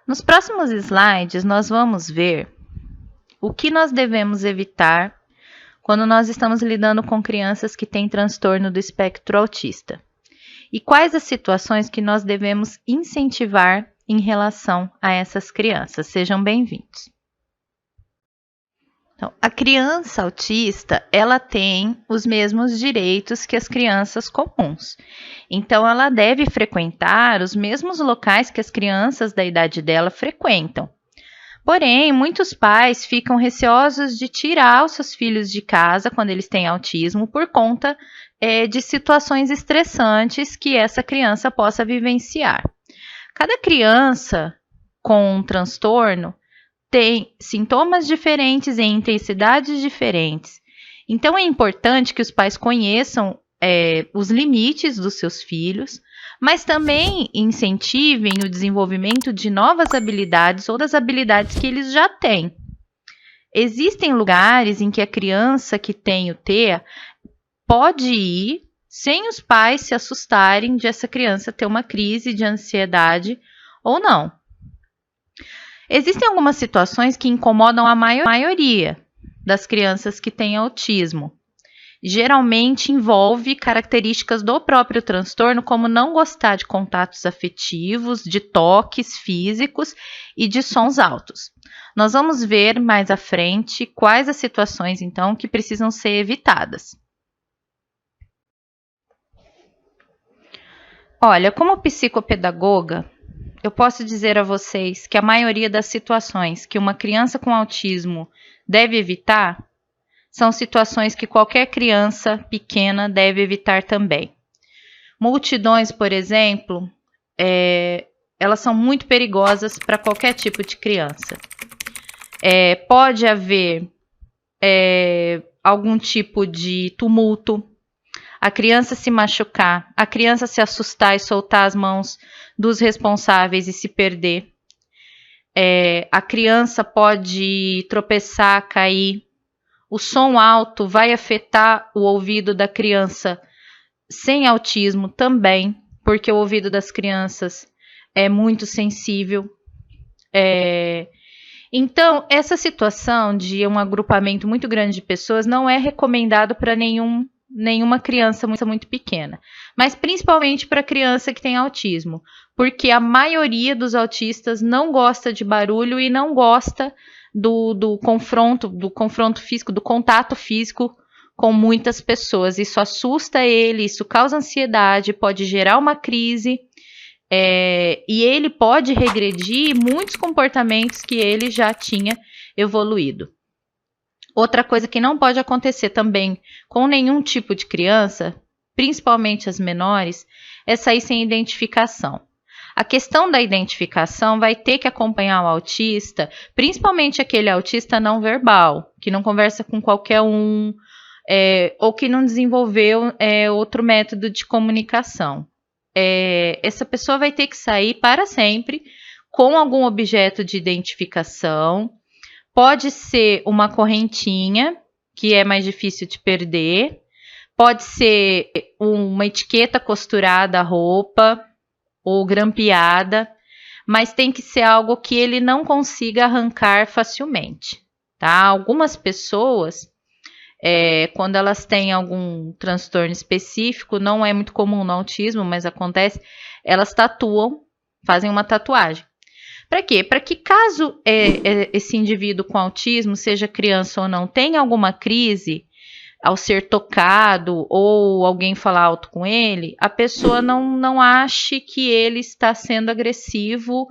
Nos próximos slides, nós vamos ver o que nós devemos evitar quando nós estamos lidando com crianças que têm transtorno do espectro autista e quais as situações que nós devemos incentivar em relação a essas crianças. Sejam bem-vindos. Então, a criança autista, ela tem os mesmos direitos que as crianças comuns. Então, ela deve frequentar os mesmos locais que as crianças da idade dela frequentam. Porém, muitos pais ficam receosos de tirar os seus filhos de casa quando eles têm autismo por conta de situações estressantes que essa criança possa vivenciar. Cada criança com um transtorno tem sintomas diferentes em intensidades diferentes. Então, é importante que os pais conheçam os limites dos seus filhos, mas também incentivem o desenvolvimento de novas habilidades ou das habilidades que eles já têm. Existem lugares em que a criança que tem o TEA pode ir sem os pais se assustarem de essa criança ter uma crise de ansiedade ou não. Existem algumas situações que incomodam a maioria das crianças que têm autismo. Geralmente envolve características do próprio transtorno, como não gostar de contatos afetivos, de toques físicos e de sons altos. Nós vamos ver mais à frente quais as situações, então, que precisam ser evitadas. Olha, como psicopedagoga, eu posso dizer a vocês que a maioria das situações que uma criança com autismo deve evitar são situações que qualquer criança pequena deve evitar também. Multidões, por exemplo, elas são muito perigosas para qualquer tipo de criança. Pode haver algum tipo de tumulto, a criança se machucar, a criança se assustar e soltar as mãos dos responsáveis e se perder. A criança pode tropeçar, cair. O som alto vai afetar o ouvido da criança sem autismo também, porque o ouvido das crianças é muito sensível. Então, essa situação de um agrupamento muito grande de pessoas não é recomendado para nenhuma criança muito pequena, mas principalmente para criança que tem autismo, porque a maioria dos autistas não gosta de barulho e não gosta do confronto físico, do contato físico com muitas pessoas. Isso assusta ele, isso causa ansiedade, pode gerar uma crise, e ele pode regredir muitos comportamentos que ele já tinha evoluído. Outra coisa que não pode acontecer também com nenhum tipo de criança, principalmente as menores, é sair sem identificação. A questão da identificação vai ter que acompanhar o autista, principalmente aquele autista não verbal, que não conversa com qualquer um, ou que não desenvolveu outro método de comunicação. Essa pessoa vai ter que sair para sempre com algum objeto de identificação. Pode ser uma correntinha, que é mais difícil de perder. Pode ser uma etiqueta costurada à roupa ou grampeada, mas tem que ser algo que ele não consiga arrancar facilmente, tá? Algumas pessoas, quando elas têm algum transtorno específico, não é muito comum no autismo, mas acontece, elas tatuam, fazem uma tatuagem. Para quê? Para que caso esse indivíduo com autismo, seja criança ou não, tenha alguma crise ao ser tocado ou alguém falar alto com ele, a pessoa não ache que ele está sendo agressivo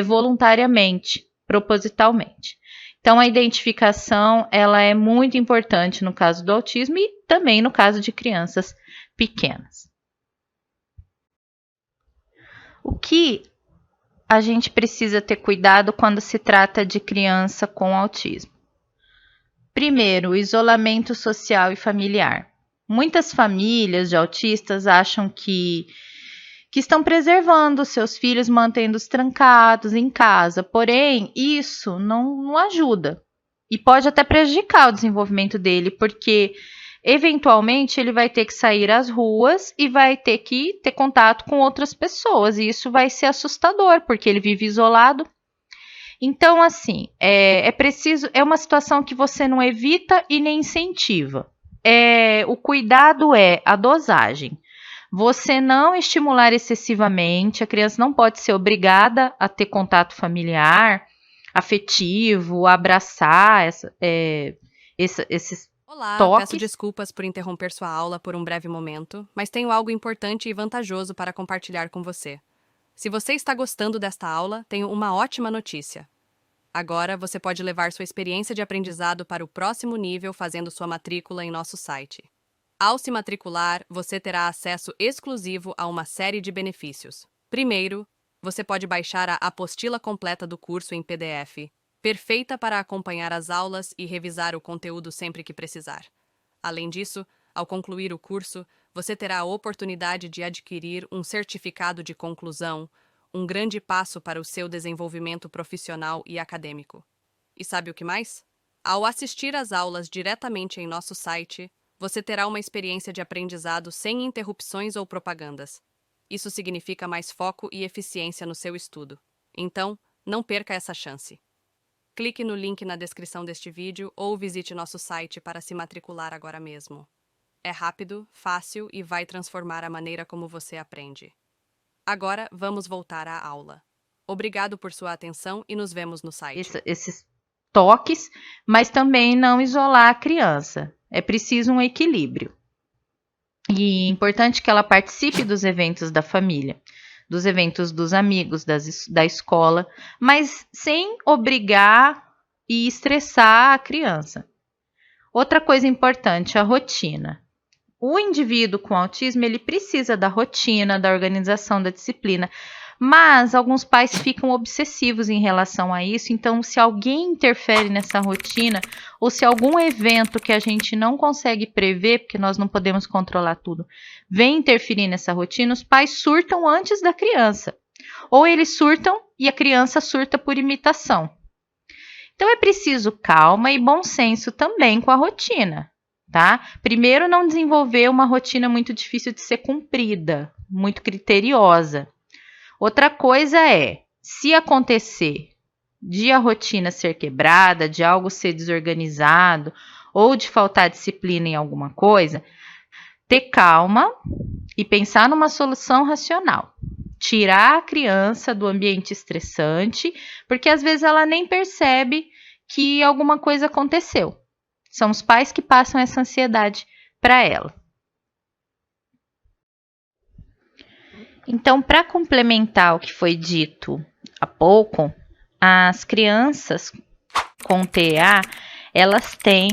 voluntariamente, propositalmente. Então, a identificação ela é muito importante no caso do autismo e também no caso de crianças pequenas. O que a gente precisa ter cuidado quando se trata de criança com autismo? Primeiro, o isolamento social e familiar. Muitas famílias de autistas acham que estão preservando seus filhos, mantendo-os trancados em casa. Porém, isso não ajuda e pode até prejudicar o desenvolvimento dele, porque eventualmente ele vai ter que sair às ruas e vai ter que ter contato com outras pessoas, e isso vai ser assustador, porque ele vive isolado, Então, assim, é preciso, é uma situação que você não evita e nem incentiva. O cuidado é a dosagem. Você não estimular excessivamente, a criança não pode ser obrigada a ter contato familiar, afetivo, abraçar esses Olá, peço toques. desculpas por interromper sua aula por um breve momento, mas tenho algo importante e vantajoso para compartilhar com você. Se você está gostando desta aula, tenho uma ótima notícia. Agora você pode levar sua experiência de aprendizado para o próximo nível fazendo sua matrícula em nosso site. Ao se matricular, você terá acesso exclusivo a uma série de benefícios. Primeiro, você pode baixar a apostila completa do curso em PDF, perfeita para acompanhar as aulas e revisar o conteúdo sempre que precisar. Além disso, ao concluir o curso, você terá a oportunidade de adquirir um certificado de conclusão, um grande passo para o seu desenvolvimento profissional e acadêmico. E sabe o que mais? Ao assistir às aulas diretamente em nosso site, você terá uma experiência de aprendizado sem interrupções ou propagandas. Isso significa mais foco e eficiência no seu estudo. Então, não perca essa chance. Clique no link na descrição deste vídeo ou visite nosso site para se matricular agora mesmo. É rápido, fácil e vai transformar a maneira como você aprende. Agora, vamos voltar à aula. Obrigado por sua atenção e nos vemos no site. Esses toques, mas também não isolar a criança. É preciso um equilíbrio. E é importante que ela participe dos eventos da família, dos eventos dos amigos, da escola, mas sem obrigar e estressar a criança. Outra coisa importante, a rotina. O indivíduo com autismo, ele precisa da rotina, da organização, da disciplina, mas alguns pais ficam obsessivos em relação a isso, então se alguém interfere nessa rotina, ou se algum evento que a gente não consegue prever, porque nós não podemos controlar tudo, vem interferir nessa rotina, os pais surtam antes da criança. Ou eles surtam e a criança surta por imitação. Então é preciso calma e bom senso também com a rotina. Tá? Primeiro, não desenvolver uma rotina muito difícil de ser cumprida, muito criteriosa. Outra coisa é, se acontecer de a rotina ser quebrada, de algo ser desorganizado ou de faltar disciplina em alguma coisa, ter calma e pensar numa solução racional. Tirar a criança do ambiente estressante, porque às vezes ela nem percebe que alguma coisa aconteceu. São os pais que passam essa ansiedade para ela. Então, para complementar o que foi dito há pouco, as crianças com TEA, elas têm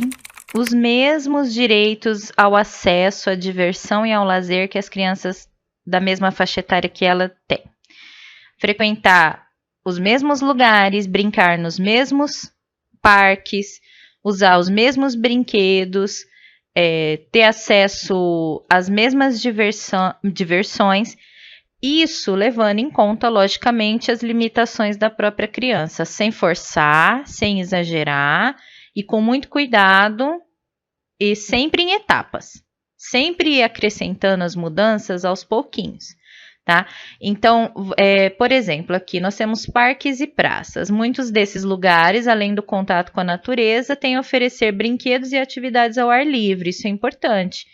os mesmos direitos ao acesso à diversão e ao lazer que as crianças da mesma faixa etária que ela tem. Frequentar os mesmos lugares, brincar nos mesmos parques, usar os mesmos brinquedos, ter acesso às mesmas diversões, isso levando em conta, logicamente, as limitações da própria criança, sem forçar, sem exagerar e com muito cuidado e sempre em etapas, sempre acrescentando as mudanças aos pouquinhos. Tá? Então, por exemplo, aqui nós temos parques e praças. Muitos desses lugares, além do contato com a natureza, têm a oferecer brinquedos e atividades ao ar livre. Isso é importante,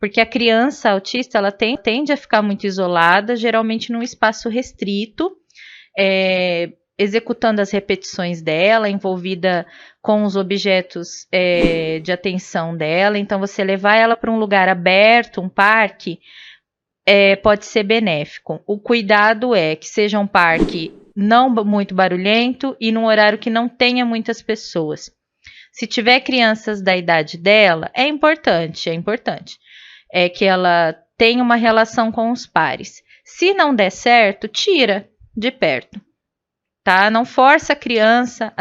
porque a criança autista ela tende a ficar muito isolada, geralmente num espaço restrito, executando as repetições dela, envolvida com os objetos de atenção dela. Então, você levar ela para um lugar aberto, um parque, pode ser benéfico. O cuidado é que seja um parque não muito barulhento e num horário que não tenha muitas pessoas. Se tiver crianças da idade dela, é importante que ela tenha uma relação com os pares. Se não der certo, tira de perto, tá? Não força a criança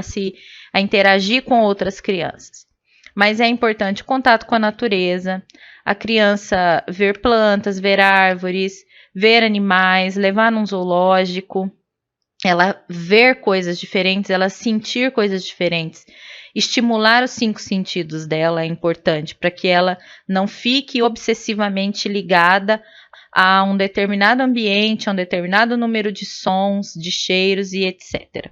a interagir com outras crianças. Mas é importante o contato com a natureza, a criança ver plantas, ver árvores, ver animais, levar num zoológico, ela ver coisas diferentes, ela sentir coisas diferentes. Estimular os 5 sentidos dela é importante para que ela não fique obsessivamente ligada a um determinado ambiente, a um determinado número de sons, de cheiros e etc.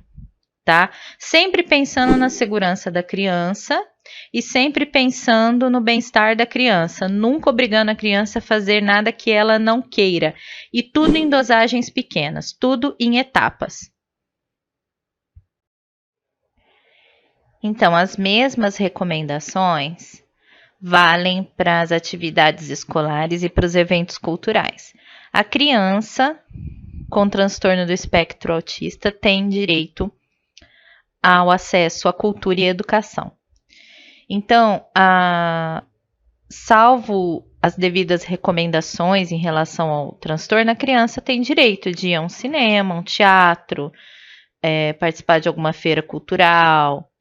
tá? Sempre pensando na segurança da criança e sempre pensando no bem-estar da criança, nunca obrigando a criança a fazer nada que ela não queira. E tudo em dosagens pequenas, tudo em etapas. Então, as mesmas recomendações valem para as atividades escolares e para os eventos culturais. A criança com transtorno do espectro autista tem direito ao acesso à cultura e à educação. Então, salvo as devidas recomendações em relação ao transtorno, a criança tem direito de ir a um cinema, um teatro, participar de alguma feira cultural,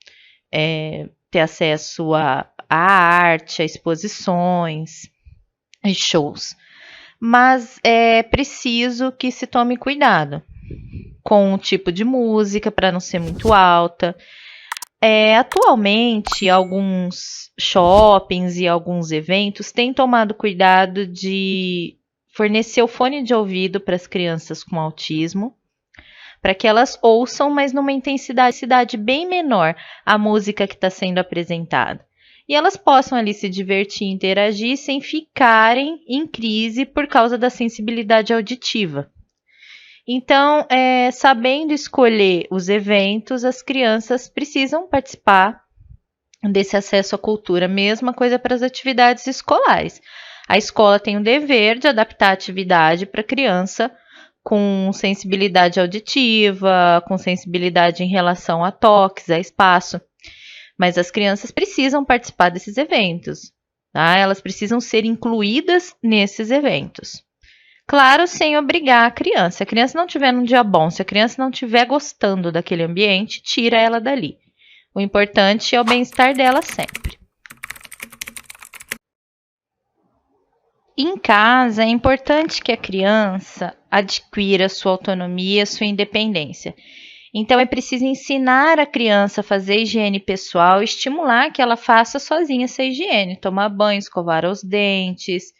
ter acesso à arte, a exposições e shows. Mas é preciso que se tome cuidado com o tipo de música para não ser muito alta. Atualmente, alguns shoppings e alguns eventos têm tomado cuidado de fornecer o fone de ouvido para as crianças com autismo, para que elas ouçam, mas numa intensidade bem menor, a música que está sendo apresentada. E elas possam ali se divertir e interagir sem ficarem em crise por causa da sensibilidade auditiva. Então, sabendo escolher os eventos, as crianças precisam participar desse acesso à cultura. Mesma coisa para as atividades escolares. A escola tem o dever de adaptar a atividade para a criança com sensibilidade auditiva, com sensibilidade em relação a toques, a espaço. Mas as crianças precisam participar desses eventos, tá? Elas precisam ser incluídas nesses eventos. Claro, sem obrigar a criança. Se a criança não estiver num dia bom, se a criança não estiver gostando daquele ambiente, tira ela dali. O importante é o bem-estar dela sempre. Em casa, é importante que a criança adquira sua autonomia, sua independência. Então, é preciso ensinar a criança a fazer higiene pessoal e estimular que ela faça sozinha essa higiene. Tomar banho, escovar os dentes,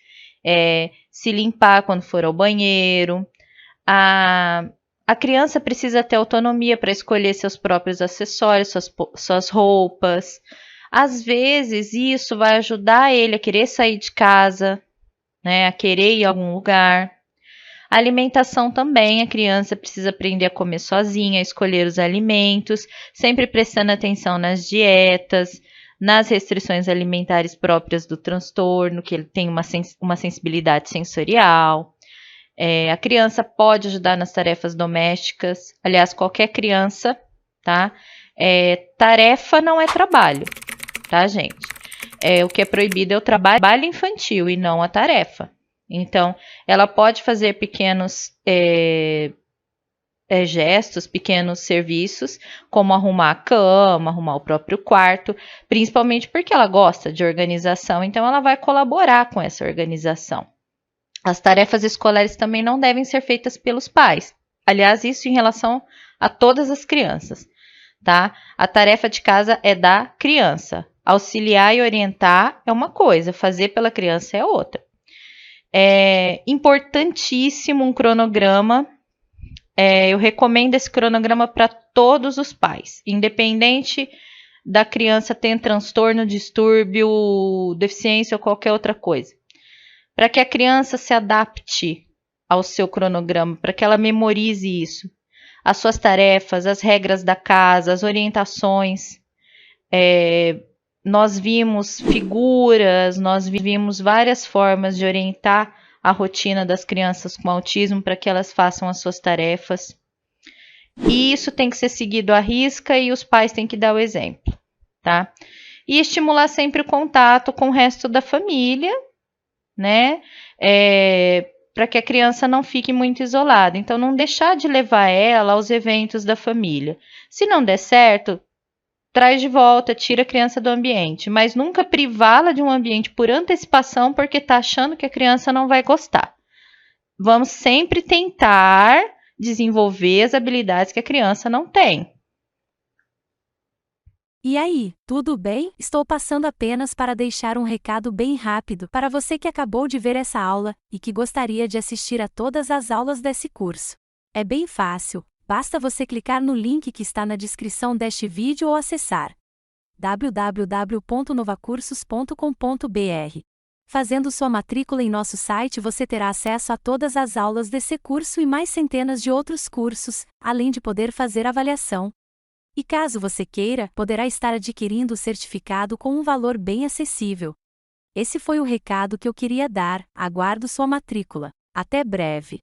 se limpar quando for ao banheiro. A criança precisa ter autonomia para escolher seus próprios acessórios, suas roupas. Às vezes, isso vai ajudar ele a querer sair de casa, né, a querer ir a algum lugar. A alimentação também, a criança precisa aprender a comer sozinha, a escolher os alimentos, sempre prestando atenção nas dietas, nas restrições alimentares próprias do transtorno, que ele tem uma sensibilidade sensorial. A criança pode ajudar nas tarefas domésticas, aliás, qualquer criança, tá? Tarefa não é trabalho, tá, gente? O que é proibido é o trabalho infantil e não a tarefa. Então, ela pode fazer pequenos gestos, pequenos serviços, como arrumar a cama, arrumar o próprio quarto, principalmente porque ela gosta de organização, então ela vai colaborar com essa organização. As tarefas escolares também não devem ser feitas pelos pais. Aliás, isso em relação a todas as crianças, tá? A tarefa de casa é da criança. Auxiliar e orientar é uma coisa, fazer pela criança é outra. É importantíssimo um cronograma. Eu recomendo esse cronograma para todos os pais, independente da criança ter transtorno, distúrbio, deficiência ou qualquer outra coisa. Para que a criança se adapte ao seu cronograma, para que ela memorize isso. As suas tarefas, as regras da casa, as orientações. Nós vimos figuras, nós vimos várias formas de orientar a rotina das crianças com autismo para que elas façam as suas tarefas. E isso tem que ser seguido à risca e os pais têm que dar o exemplo, tá? E estimular sempre o contato com o resto da família, né? Para que a criança não fique muito isolada. Então, não deixar de levar ela aos eventos da família. Se não der certo, traz de volta, tira a criança do ambiente, mas nunca privá-la de um ambiente por antecipação porque está achando que a criança não vai gostar. Vamos sempre tentar desenvolver as habilidades que a criança não tem. E aí, tudo bem? Estou passando apenas para deixar um recado bem rápido para você que acabou de ver essa aula e que gostaria de assistir a todas as aulas desse curso. É bem fácil. Basta você clicar no link que está na descrição deste vídeo ou acessar www.novacursos.com.br. Fazendo sua matrícula em nosso site, você terá acesso a todas as aulas desse curso e mais centenas de outros cursos, além de poder fazer avaliação. E caso você queira, poderá estar adquirindo o certificado com um valor bem acessível. Esse foi o recado que eu queria dar. Aguardo sua matrícula. Até breve.